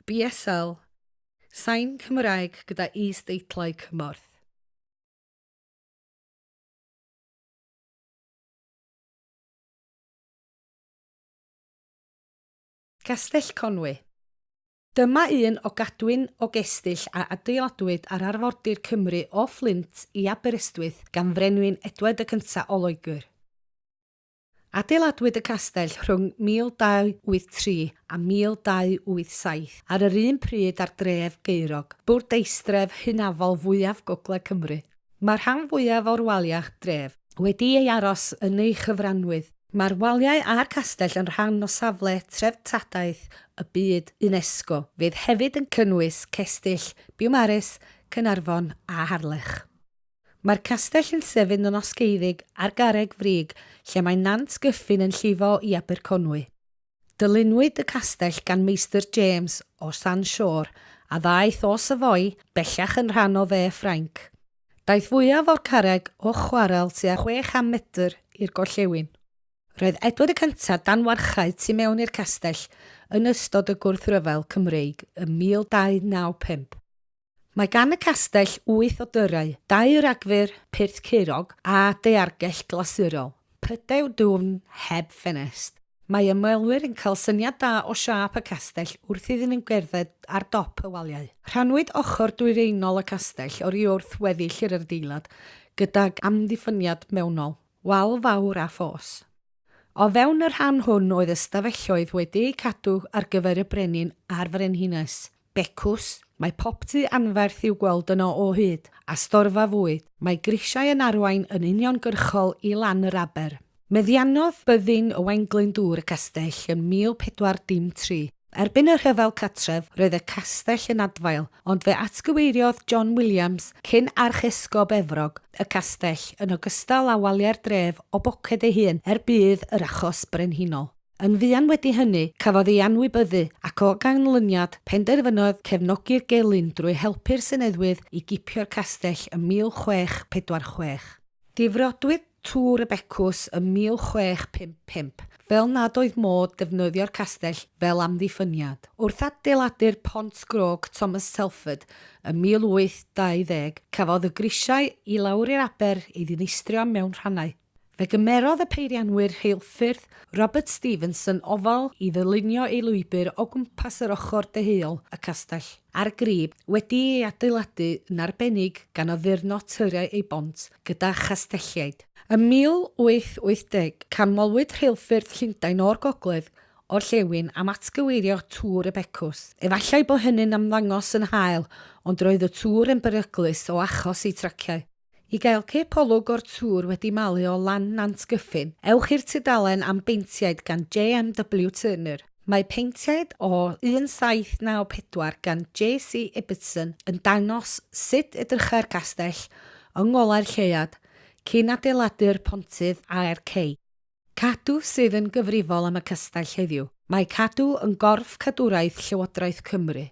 BSL, sain Cymraeg gyda is-deitlau cymorth. Castell Conwy. Dyma un o gadwyn o gestyll a adeiladwyd ar arfordir Cymru o Fflint i Aberystwyth gan Frenwyn Edward y Cyntaf o Loegr. Adeiladwyd y castell rhwng 1283 a 1287 ar yr un pryd ar dref Gaerog, bwrdeistref hynafol fwyaf Gogledd Cymru. Mae'r rhan fwyaf o'r waliau dref wedi ei aros yn ei chyfranwydd. Mae'r waliau a'r castell yn rhan o safle treftadaeth y byd UNESCO, fydd hefyd yn cynnwys cestyll Biwmaris, Caernarfon a Harlech. Mae'r castell yn sefyll yn osgeiddig ar garreg frig lle mae Nant Gyffin yn llifo i Aberconwy. Dylunwyd y castell gan Meistr James o Sanshore a ddaeth o Savoy bellach yn rhan o dde Ffrainc. Daeth fwyaf o'r carreg o chwarel tua 600 metr i'r gorllewin. Roedd Edward y Cyntaf dan warchau tu mewn i'r castell yn ystod y gwrthryfel Cymreig ym 1295. Mae gan y castell 8 o dyrau, 2 ragfyr pyrth Ceirog a daeargell glasurol, prydew dwfn heb ffenest. Mae ymwelwyr yn cael syniad da o siâp y castell wrth iddyn nhw gerdded ar dop y waliau. Rhanwyd ochr dwyreiniol y castell o'r wrth weddill i'r adeilad gydag amddiffyniad mewnol, wal fawr a ffos. O fewn yr rhan hwn oedd ystafelloedd wedi'u cadw ar gyfer y brenin a'r frenhines. Becws, mae popty anferth i'w gweld yno o hyd, a storfa fwyd. Mae grisiau yn arwain yn uniongyrchol i lan yr aber. Meddiannodd byddin y Wenglyn Dŵr y castell yn 1413. Erbyn y rhyfel catref, roedd y castell yn adfail, ond fe atgyweiriodd John Williams, cyn archesgob Efrog, y castell yn ogystal â waliau'r dref o boced ei hun bydd yr achos brenhinol. Yn fuan wedi hynny, cafodd ei anwybyddu ac o ganlyniad penderfynodd cefnogi'r gelyn drwy helpu'r seneddwydd i gipio'r castell ym 1646. Difrodwyd tŵr y becws ym 1655, fel nad oedd modd defnyddio'r castell fel amddiffyniad. Wrth adeiladu'r Pont Grog Thomas Telford ym 1820, cafodd y grisiau i lawr i'r aber i ddinistrio mewn rhannau. Fe gymerodd y peirianwyr rheilffyrdd Robert Stevenson ofal i ddylunio ei lwybr o gwmpas yr ochr deheuol y castell. Ar grib wedi ei adeiladu yn arbennig gan addurno tyriau ei bont gyda chastelliaid. Ym 1880, canmolwyd rheilffyrdd Llundain o'r Gogledd Orllewin am atgyweirio tŵr y becws. Efallai bod hynny'n ymddangos yn hael, ond roedd y tŵr yn beryglus o achos ei traciau. I gael cepolwg o'r tŵr wedi malu o lan Nant Gyffin, ewch i'r tudalen am beintiaid gan J.M.W. Turner. Mae peintiaid o 1794 gan J.C. Ibbotson yn dangos sut edrychai'r castell yng ngolau'r lleuad cyn adeiladu'r pontydd a'r cei. Cadw sydd yn gyfrifol am y castell heddiw. Mae cadw yn gorff cadwraeth Llywodraeth Cymru.